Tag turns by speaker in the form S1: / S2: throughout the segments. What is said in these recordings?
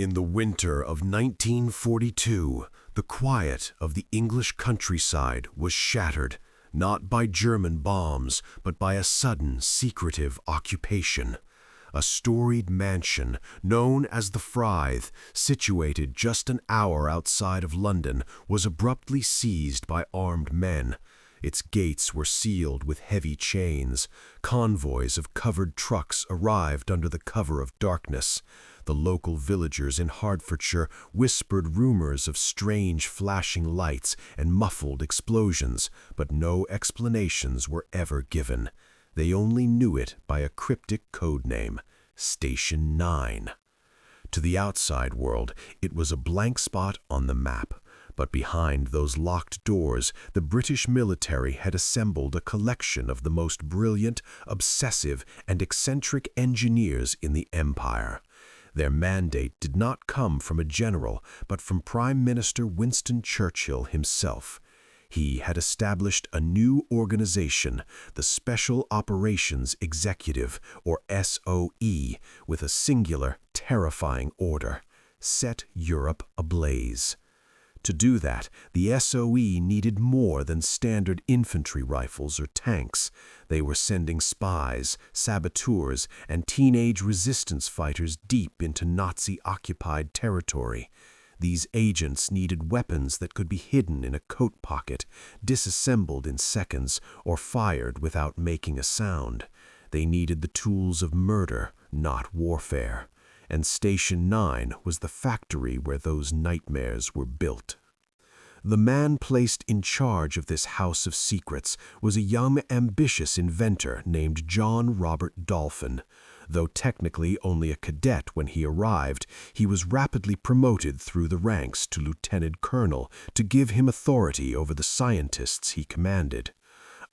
S1: In the winter of 1942, the quiet of the English countryside was shattered, not by German bombs, but by a sudden, secretive occupation. A storied mansion, known as the Frythe, situated just an hour outside of London, was abruptly seized by armed men. Its gates were sealed with heavy chains. Convoys of covered trucks arrived under the cover of darkness. The local villagers in Hertfordshire whispered rumors of strange flashing lights and muffled explosions, but no explanations were ever given. They only knew it by a cryptic code name, Station 9. To the outside world, it was a blank spot on the map. But behind those locked doors, the British military had assembled a collection of the most brilliant, obsessive, and eccentric engineers in the empire. Their mandate did not come from a general, but from Prime Minister Winston Churchill himself. He had established a new organization, the Special Operations Executive, or SOE, with a singular, terrifying order: set Europe ablaze. To do that, the SOE needed more than standard infantry rifles or tanks. They were sending spies, saboteurs, and teenage resistance fighters deep into Nazi-occupied territory. These agents needed weapons that could be hidden in a coat pocket, disassembled in seconds, or fired without making a sound. They needed the tools of murder, not warfare. And Station 9 was the factory where those nightmares were built. The man placed in charge of this house of secrets was a young, ambitious inventor named John Robert Dolphin. Though technically only a cadet when he arrived, he was rapidly promoted through the ranks to lieutenant colonel to give him authority over the scientists he commanded.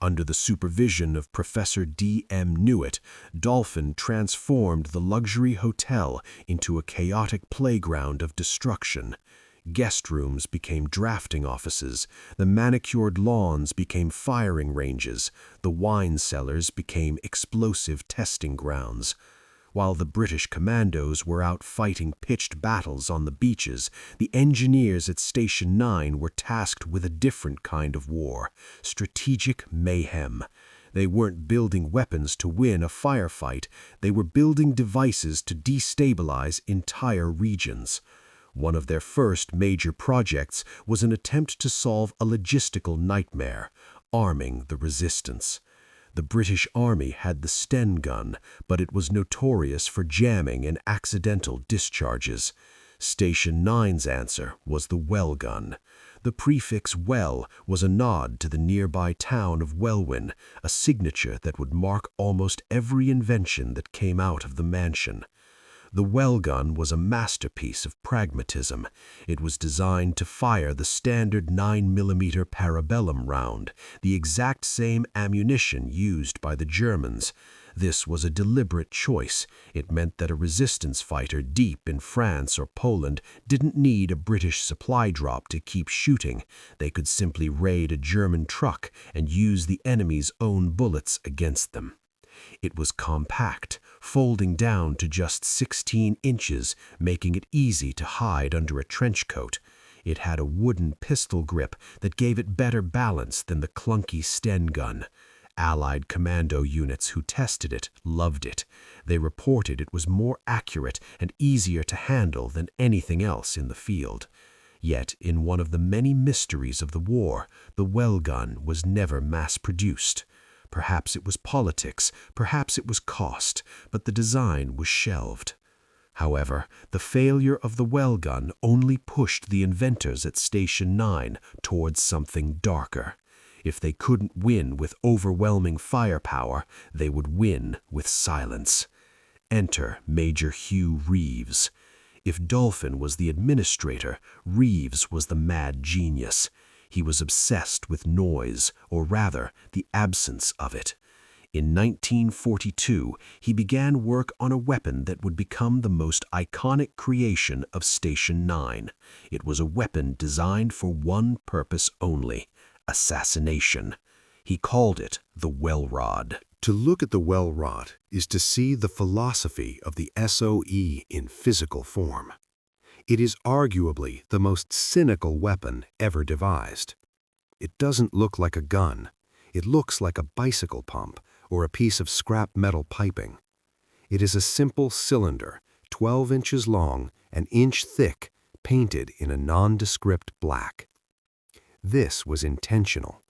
S1: Under the supervision of Professor D.M. Newitt, Dolphin transformed the luxury hotel into a chaotic playground of destruction. Guest rooms became drafting offices, the manicured lawns became firing ranges, the wine cellars became explosive testing grounds. While the British commandos were out fighting pitched battles on the beaches, the engineers at Station 9 were tasked with a different kind of war: strategic mayhem. They weren't building weapons to win a firefight, they were building devices to destabilize entire regions. One of their first major projects was an attempt to solve a logistical nightmare: arming the resistance. The British Army had the Sten gun, but it was notorious for jamming and accidental discharges. Station 9's answer was the Welgun. The prefix Well was a nod to the nearby town of Welwyn, a signature that would mark almost every invention that came out of the mansion. The Welgun was a masterpiece of pragmatism. It was designed to fire the standard 9mm parabellum round, the exact same ammunition used by the Germans. This was a deliberate choice. It meant that a resistance fighter deep in France or Poland didn't need a British supply drop to keep shooting. They could simply raid a German truck and use the enemy's own bullets against them. It was compact, folding down to just 16 inches, making it easy to hide under a trench coat. It had a wooden pistol grip that gave it better balance than the clunky Sten gun. Allied commando units who tested it loved it. They reported it was more accurate and easier to handle than anything else in the field. Yet, in one of the many mysteries of the war, the Welgun was never mass-produced. Perhaps it was politics, perhaps it was cost, but the design was shelved. However, the failure of the Welgun only pushed the inventors at Station 9 towards something darker. If they couldn't win with overwhelming firepower, they would win with silence. Enter Major Hugh Reeves. If Dolphin was the administrator, Reeves was the mad genius. He was obsessed with noise, or rather, the absence of it. In 1942, he began work on a weapon that would become the most iconic creation of Station 9. It was a weapon designed for one purpose only: assassination. He called it the Welrod. To look at the Welrod is to see the philosophy of the SOE in physical form. It is arguably the most cynical weapon ever devised. It doesn't look like a gun. It looks like a bicycle pump or a piece of scrap metal piping. It is a simple cylinder, 12 inches long, an inch thick, painted in a nondescript black. This was intentional.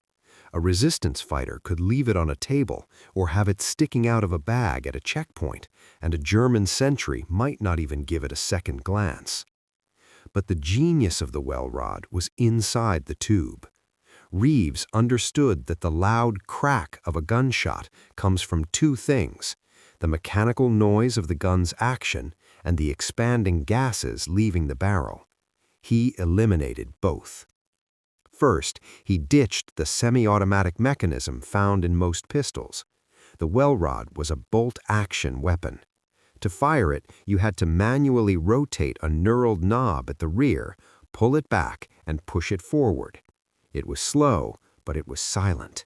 S1: A resistance fighter could leave it on a table or have it sticking out of a bag at a checkpoint, and a German sentry might not even give it a second glance. But the genius of the Welrod was inside the tube. Reeves understood that the loud crack of a gunshot comes from two things: the mechanical noise of the gun's action and the expanding gases leaving the barrel. He eliminated both. First, he ditched the semi-automatic mechanism found in most pistols. The Welrod was a bolt-action weapon. To fire it, you had to manually rotate a knurled knob at the rear, pull it back, and push it forward. It was slow, but it was silent.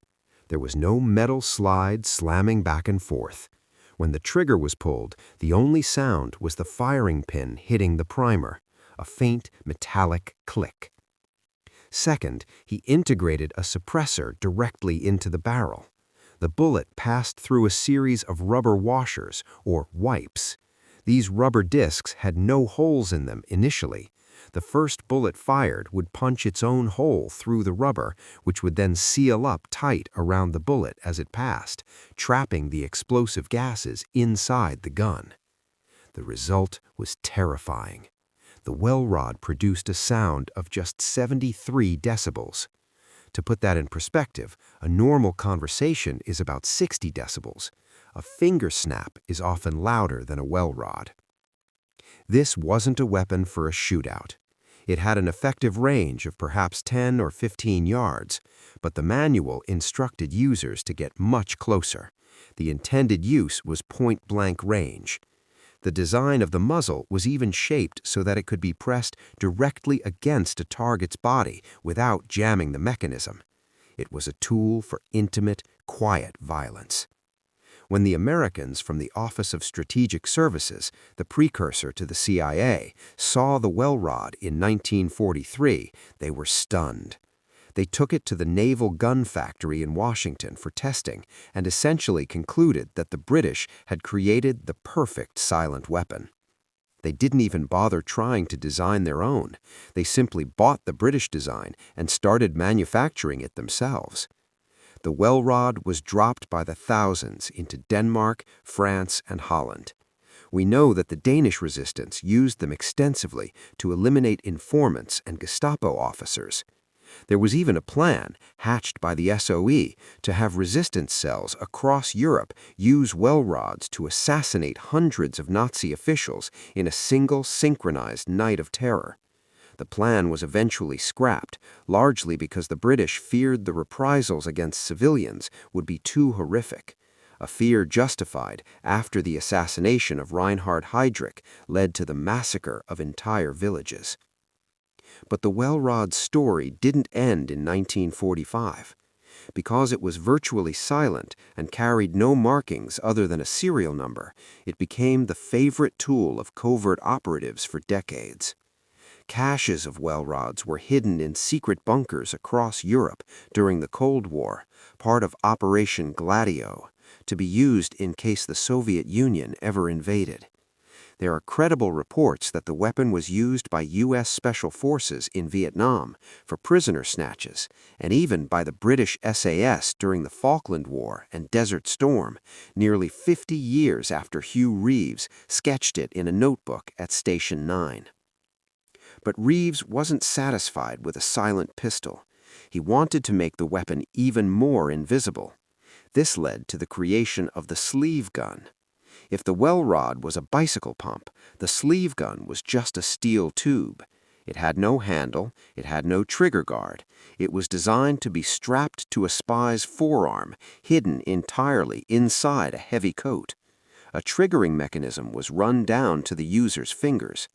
S1: There was no metal slide slamming back and forth. When the trigger was pulled, the only sound was the firing pin hitting the primer, a faint metallic click. Second, he integrated a suppressor directly into the barrel. The bullet passed through a series of rubber washers, or wipes. These rubber discs had no holes in them initially. The first bullet fired would punch its own hole through the rubber, which would then seal up tight around the bullet as it passed, trapping the explosive gases inside the gun. The result was terrifying. The Welrod produced a sound of just 73 decibels. To put that in perspective, a normal conversation is about 60 decibels. A finger snap is often louder than a Welrod. This wasn't a weapon for a shootout. It had an effective range of perhaps 10 or 15 yards, but the manual instructed users to get much closer. The intended use was point-blank range. The design of the muzzle was even shaped so that it could be pressed directly against a target's body without jamming the mechanism. It was a tool for intimate, quiet violence. When the Americans from the Office of Strategic Services, the precursor to the CIA, saw the Welrod in 1943, they were stunned. They took it to the Naval Gun Factory in Washington for testing and essentially concluded that the British had created the perfect silent weapon. They didn't even bother trying to design their own. They simply bought the British design and started manufacturing it themselves. The Welrod was dropped by the thousands into Denmark, France, and Holland. We know that the Danish resistance used them extensively to eliminate informants and Gestapo officers. There was even a plan, hatched by the SOE, to have resistance cells across Europe use Welrods to assassinate hundreds of Nazi officials in a single synchronized night of terror. The plan was eventually scrapped, largely because the British feared the reprisals against civilians would be too horrific, a fear justified after the assassination of Reinhard Heydrich led to the massacre of entire villages. But the Welrod's story didn't end in 1945. Because it was virtually silent and carried no markings other than a serial number, it became the favorite tool of covert operatives for decades. Caches of Welrods were hidden in secret bunkers across Europe during the Cold War, part of Operation Gladio, to be used in case the Soviet Union ever invaded. There are credible reports that the weapon was used by U.S. Special Forces in Vietnam for prisoner snatches, and even by the British SAS during the Falkland War and Desert Storm, nearly 50 years after Hugh Reeves sketched it in a notebook at Station 9. But Reeves wasn't satisfied with a silent pistol. He wanted to make the weapon even more invisible. This led to the creation of the sleeve gun. If the Welrod was a bicycle pump, the sleeve gun was just a steel tube. It had no handle, it had no trigger guard. It was designed to be strapped to a spy's forearm, hidden entirely inside a heavy coat. A triggering mechanism was run down to the user's fingers.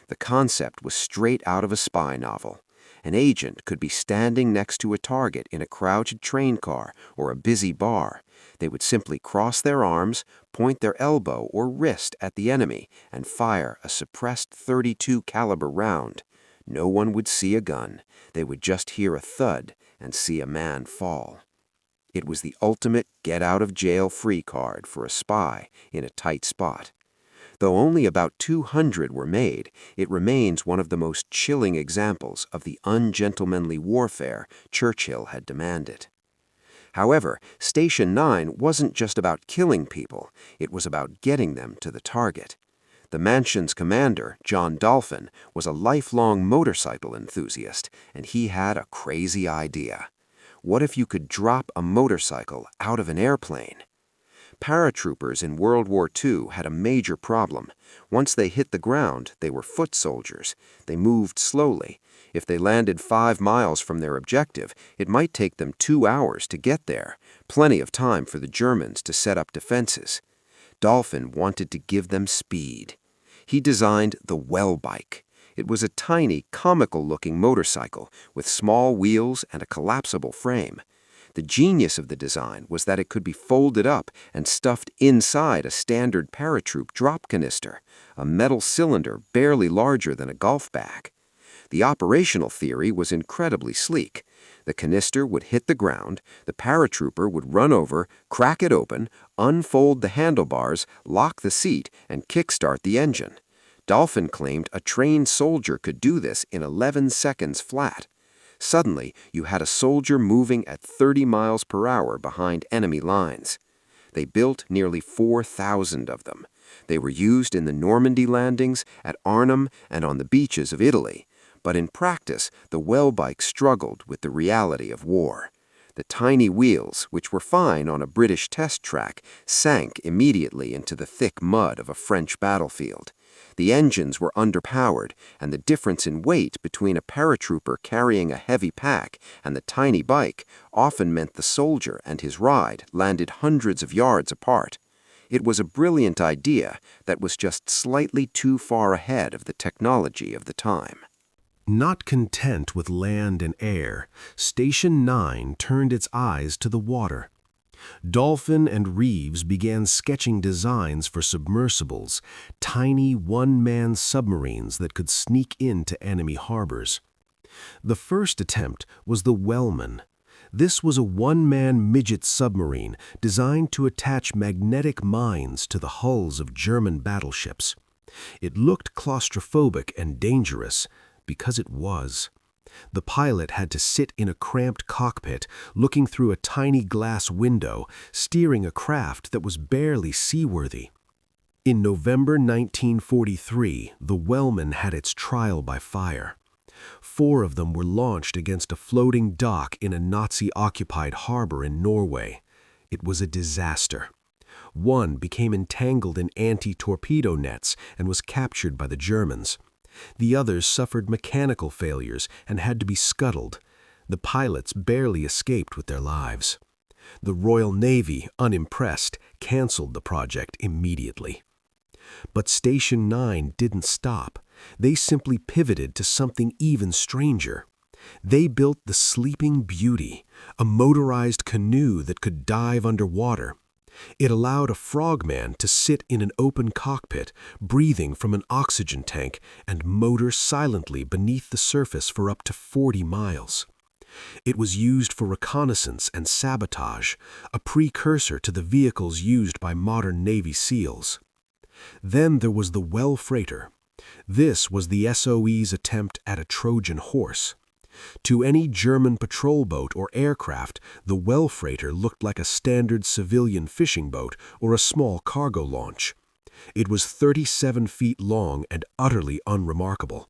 S1: The concept was straight out of a spy novel,
S2: An agent could be standing next to a target in a crowded train car or a busy bar. They would simply cross their arms, point their elbow or wrist at the enemy, and fire a suppressed .32 caliber round. No one would see a gun. They would just hear a thud and see a man fall. It was the ultimate get-out-of-jail-free card for a spy in a tight spot. Though only about 200 were made, it remains one of the most chilling examples of the ungentlemanly warfare Churchill had demanded. However, Station 9 wasn't just about killing people, it was about getting them to the target. The mansion's commander, John Dolphin, was a lifelong motorcycle enthusiast, and he had a crazy idea. What if you could drop a motorcycle out of an airplane? Paratroopers in World War II had a major problem. Once they hit the ground, they were foot soldiers. They moved slowly. If they landed 5 miles from their objective, it might take them 2 hours to get there, plenty of time for the Germans to set up defenses. Dolphin wanted to give them speed. He designed the Welbike. It was a tiny, comical-looking motorcycle with small wheels and a collapsible frame. The genius of the design was that it could be folded up and stuffed inside a standard paratroop drop canister, a metal cylinder barely larger than a golf bag. The operational theory was incredibly sleek. The canister would hit the ground, the paratrooper would run over, crack it open, unfold the handlebars, lock the seat, and kickstart the engine. Dolphin claimed a trained soldier could do this in 11 seconds flat. Suddenly, you had a soldier moving at 30 miles per hour behind enemy lines. They built nearly 4,000 of them. They were used in the Normandy landings, at Arnhem, and on the beaches of Italy. But in practice, the Welbike struggled with the reality of war. The tiny wheels, which were fine on a British test track, sank immediately into the thick mud of a French battlefield. The engines were underpowered, and the difference in weight between a paratrooper carrying a heavy pack and the tiny bike often meant the soldier and his ride landed hundreds of yards apart. It was a brilliant idea that was just slightly too far ahead of the technology of the time.
S1: Not content with land and air, Station 9 turned its eyes to the water. Dolphin and Reeves began sketching designs for submersibles, tiny one-man submarines that could sneak into enemy harbors. The first attempt was the Welgun. This was a one-man midget submarine designed to attach magnetic mines to the hulls of German battleships. It looked claustrophobic and dangerous because it was. The pilot had to sit in a cramped cockpit, looking through a tiny glass window, steering a craft that was barely seaworthy. In November 1943, the Welgun had its trial by fire. 4 of them were launched against a floating dock in a Nazi-occupied harbor in Norway. It was a disaster. One became entangled in anti-torpedo nets and was captured by the Germans. The others suffered mechanical failures and had to be scuttled. The pilots barely escaped with their lives. The Royal Navy, unimpressed, canceled the project immediately. But Station 9 didn't stop. They simply pivoted to something even stranger. They built the Sleeping Beauty, a motorized canoe that could dive underwater. It allowed a frogman to sit in an open cockpit, breathing from an oxygen tank, and motor silently beneath the surface for up to 40 miles. It was used for reconnaissance and sabotage, a precursor to the vehicles used by modern Navy SEALs. Then there was the Welfreighter. This was the SOE's attempt at a Trojan horse. To any German patrol boat or aircraft, the Welfreighter looked like a standard civilian fishing boat or a small cargo launch. It was 37 feet long and utterly unremarkable.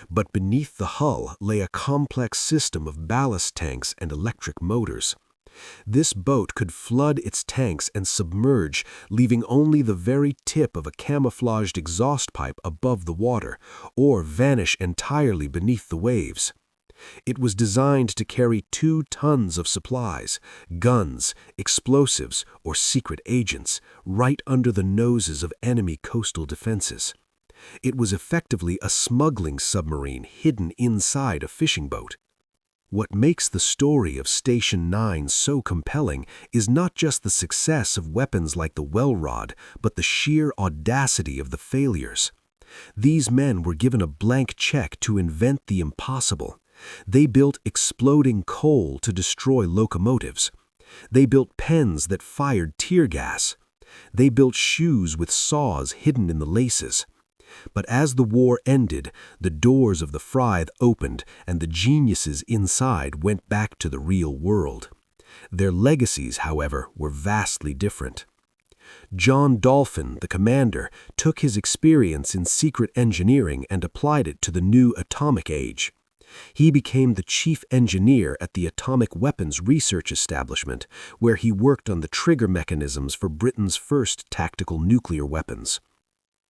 S1: But beneath the hull lay a complex system of ballast tanks and electric motors. This boat could flood its tanks and submerge, leaving only the very tip of a camouflaged exhaust pipe above the water, or vanish entirely beneath the waves. It was designed to carry 2 tons of supplies, guns, explosives, or secret agents, right under the noses of enemy coastal defenses. It was effectively a smuggling submarine hidden inside a fishing boat. What makes the story of Station 9 so compelling is not just the success of weapons like the Welrod, but the sheer audacity of the failures. These men were given a blank check to invent the impossible. They built exploding coal to destroy locomotives. They built pens that fired tear gas. They built shoes with saws hidden in the laces. But as the war ended, the doors of the Frythe opened and the geniuses inside went back to the real world. Their legacies, however, were vastly different. John Dolphin, the commander, took his experience in secret engineering and applied it to the new atomic age. He became the chief engineer at the Atomic Weapons Research Establishment, where he worked on the trigger mechanisms for Britain's first tactical nuclear weapons.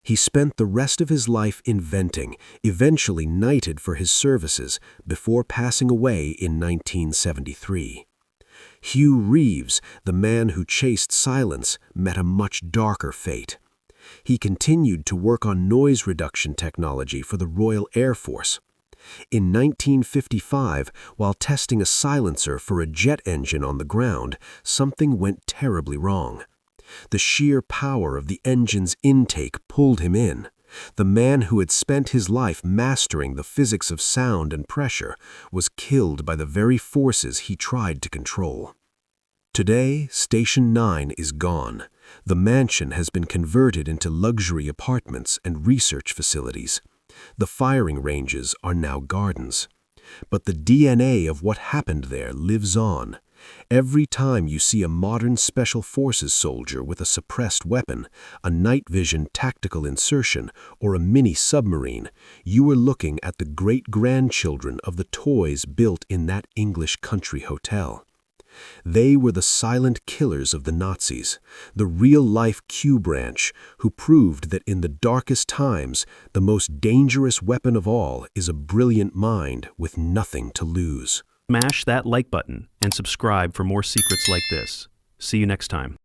S1: He spent the rest of his life inventing, eventually knighted for his services, before passing away in 1973. Hugh Reeves, the man who chased silence, met a much darker fate. He continued to work on noise reduction technology for the Royal Air Force. In 1955, while testing a silencer for a jet engine on the ground, something went terribly wrong. The sheer power of the engine's intake pulled him in. The man who had spent his life mastering the physics of sound and pressure was killed by the very forces he tried to control. Today, Station 9 is gone. The mansion has been converted into luxury apartments and research facilities. The firing ranges are now gardens. But the DNA of what happened there lives on. Every time you see a modern Special Forces soldier with a suppressed weapon, a night vision tactical insertion, or a mini submarine, you are looking at the great-grandchildren of the toys built in that English country hotel. They were the silent killers of the Nazis, the real-life Q branch, who proved that in the darkest times, the most dangerous weapon of all is a brilliant mind with nothing to lose.
S3: Smash that like button and subscribe for more secrets like this. See you next time.